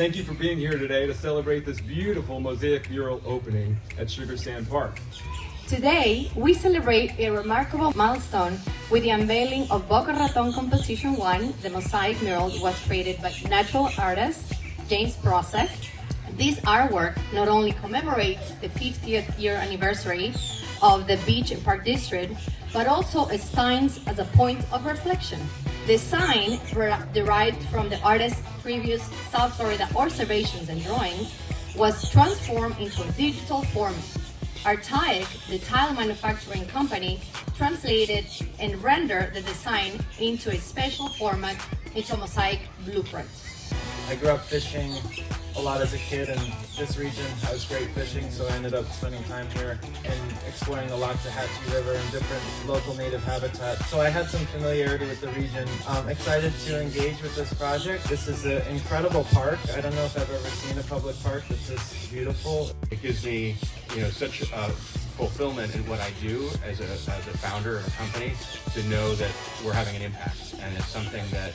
Thank you for being here today to celebrate this beautiful Mosaic mural opening at Sugar Sand Park. Today, we celebrate a remarkable milestone with the unveiling of Boca Raton Composition 1. The Mosaic mural was created by natural artist James Prosek. This artwork not only commemorates the 50th year anniversary of the Beach and Park District, but also stands as a point of reflection. The sign, derived from the artist's previous South Florida observations and drawings, was transformed into a digital format. Artaic, the tile manufacturing company, translated and rendered the design into a special format into a mosaic blueprint. I grew up fishing a lot as a kid, and this region has great fishing, so I ended up spending time here and exploring the Loxahatchee River and different local native habitats. So I had some familiarity with the region. I'm excited to engage with this project. This is an incredible park. I don't know if I've ever seen a public park that's this beautiful. It gives me, such fulfillment in what I do as a founder of a company, to know that we're having an impact, and it's something that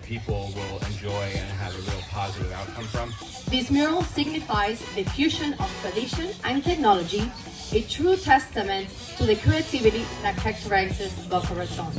people will enjoy and have a real positive outcome from. This mural signifies the fusion of tradition and technology, a true testament to the creativity that characterizes Boca Raton.